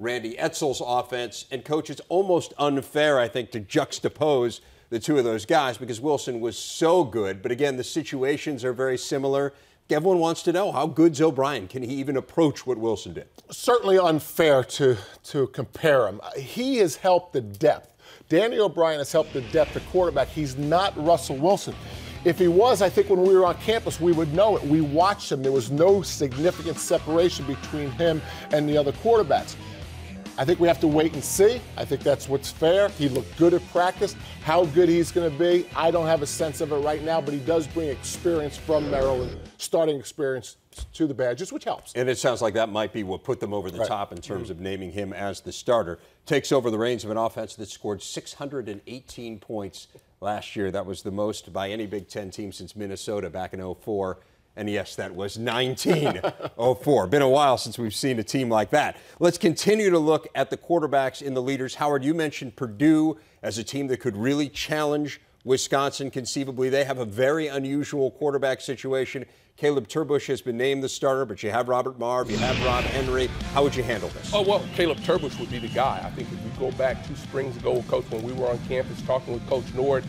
Randy Edsall's offense. And, Coach, it's almost unfair, I think, to juxtapose the two of those guys because Wilson was so good. But, again, the situations are very similar. Everyone wants to know, how good's O'Brien? Can he even approach what Wilson did? Certainly unfair to compare him. He has helped the depth. Danny O'Brien has helped the depth at quarterback. He's not Russell Wilson. If he was, I think when we were on campus, we would know it. We watched him. There was no significant separation between him and the other quarterbacks. I think we have to wait and see. I think that's what's fair. He looked good at practice. How good he's going to be, I don't have a sense of it right now, but he does bring experience from Maryland, starting experience to the Badgers, which helps. And it sounds like that might be what put them over the top in terms of naming him as the starter. Takes over the reins of an offense that scored 618 points last year. That was the most by any Big Ten team since Minnesota back in 2004. And yes, that was 1904. Been a while since we've seen a team like that. Let's continue to look at the quarterbacks in the leaders. Howard, you mentioned Purdue as a team that could really challenge Wisconsin conceivably. They have a very unusual quarterback situation. Caleb Turbush has been named the starter, but you have Robert Marve, you have Rob Henry. How would you handle this? Oh, well, Caleb Turbush would be the guy. I think if we go back 2 springs ago, Coach, when we were on campus talking with Coach Nord,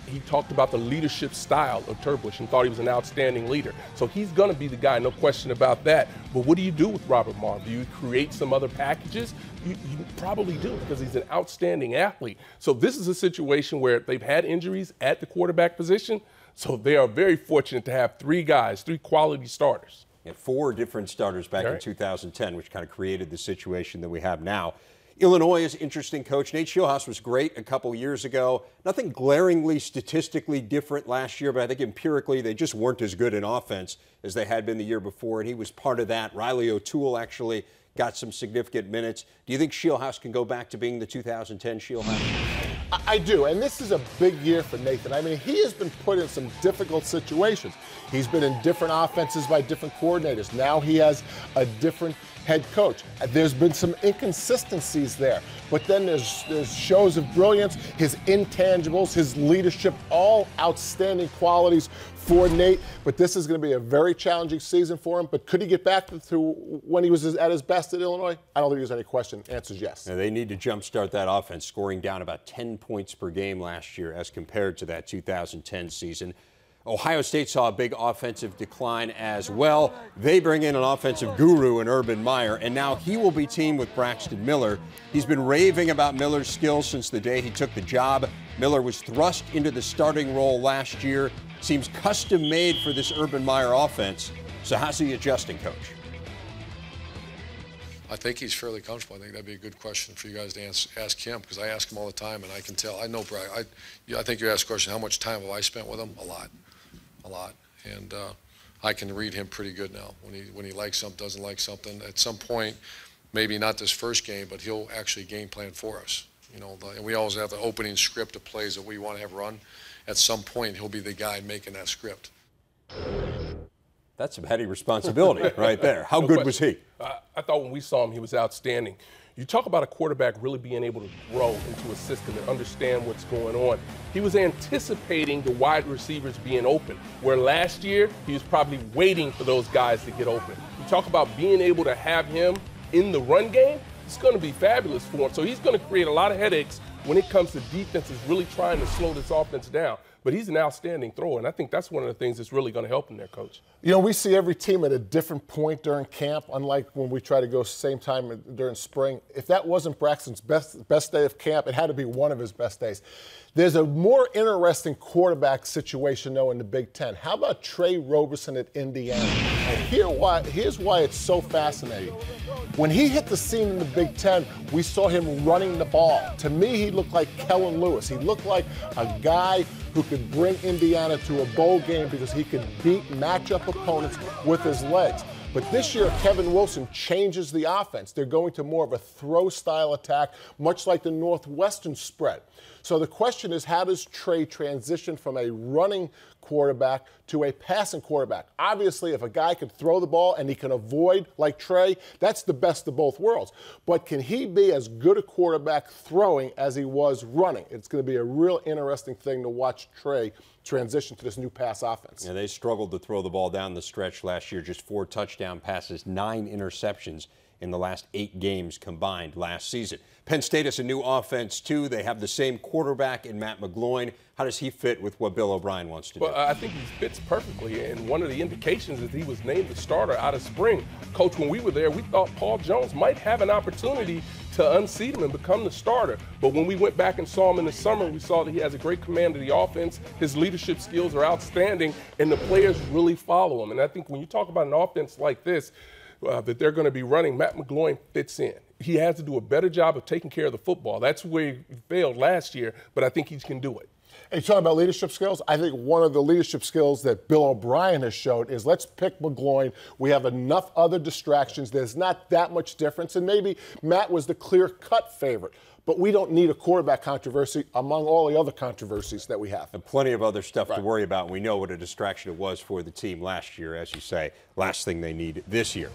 he talked about the leadership style of Turbush and thought he was an outstanding leader. So he's going to be the guy, no question about that. But what do you do with Robert Marve? Do you create some other packages? You probably do, because he's an outstanding athlete. So this is a situation where they've had injuries at the quarterback position. So they are very fortunate to have 3 guys, 3 quality starters. And 4 different starters back in 2010, which kind of created the situation that we have now. Illinois is interesting, Coach. Nate Scheelhaase was great a couple years ago. Nothing glaringly statistically different last year, but I think empirically they just weren't as good in offense as they had been the year before, and he was part of that. Riley O'Toole actually got some significant minutes. Do you think Scheelhaase can go back to being the 2010 Scheelhaase? I do, and this is a big year for Nathan. I mean, he has been put in some difficult situations. He's been in different offenses by different coordinators. Now he has a different head coach. There's been some inconsistencies there, but then there's shows of brilliance, his intangibles, his leadership, all outstanding qualities for Nate. But this is going to be a very challenging season for him. But could he get back to when he was at his best at Illinois? I don't think there's any question. Answer is yes. Now, they need to jumpstart that offense, scoring down about 10 points per game last year as compared to that 2010 season. Ohio State saw a big offensive decline as well. They bring in an offensive guru in Urban Meyer, and now he will be teamed with Braxton Miller. He's been raving about Miller's skills since the day he took the job. Miller was thrust into the starting role last year. Seems custom-made for this Urban Meyer offense. So how's he adjusting, Coach? I think he's fairly comfortable. I think that'd be a good question for you guys to ask him, because I ask him all the time, and I can tell. I know, Brad. I think you asked the question, how much time have I spent with him? A lot. And I can read him pretty good now. When he likes something, doesn't like something. At some point, maybe not this first game, but he'll actually game plan for us. You know, and we always have the opening script of plays that we want to have run. At some point, he'll be the guy making that script. That's some heavy responsibility right there. How good was he? I thought when we saw him, he was outstanding. You talk about a quarterback really being able to grow into a system and understand what's going on. He was anticipating the wide receivers being open, where last year he was probably waiting for those guys to get open. You talk about being able to have him in the run game, it's going to be fabulous for him. So he's going to create a lot of headaches when it comes to defenses really trying to slow this offense down. But he's an outstanding thrower, and I think that's one of the things that's really going to help him there, Coach. You know, we see every team at a different point during camp, unlike when we try to go same time during spring. If that wasn't Braxton's best day of camp, it had to be one of his best days. There's a more interesting quarterback situation, though, in the Big Ten. How about Trey Roberson at Indiana? And here's why it's so fascinating. When he hit the scene in the Big Ten, we saw him running the ball. To me, he looked like Kellen Lewis. He looked like a guy who could bring Indiana to a bowl game because he could beat matchup opponents with his legs. But this year, Kevin Wilson changes the offense. They're going to more of a throw-style attack, much like the Northwestern spread. So the question is, how does Trey transition from a running quarterback to a passing quarterback? Obviously, if a guy can throw the ball and he can avoid like Trey, that's the best of both worlds. But can he be as good a quarterback throwing as he was running? It's going to be a real interesting thing to watch Trey transition to this new pass offense. Yeah, they struggled to throw the ball down the stretch last year. Just 4 touchdown passes, 9 interceptions in the last 8 games combined last season. Penn State has a new offense, too. They have the same quarterback in Matt McGloin. How does he fit with what Bill O'Brien wants to do? Well, I think he fits perfectly, and one of the indications is he was named the starter out of spring. Coach, when we were there, we thought Paul Jones might have an opportunity to unseat him and become the starter. But when we went back and saw him in the summer, we saw that he has a great command of the offense. His leadership skills are outstanding, and the players really follow him. And I think when you talk about an offense like this, that they're going to be running, Matt McGloin fits in. He has to do a better job of taking care of the football. That's where he failed last year, but I think he can do it. And you talking about leadership skills? I think one of the leadership skills that Bill O'Brien has showed is let's pick McGloin. We have enough other distractions. There's not that much difference. And maybe Matt was the clear-cut favorite. But we don't need a quarterback controversy among all the other controversies that we have. And plenty of other stuff to worry about. We know what a distraction it was for the team last year, as you say. Last thing they need this year.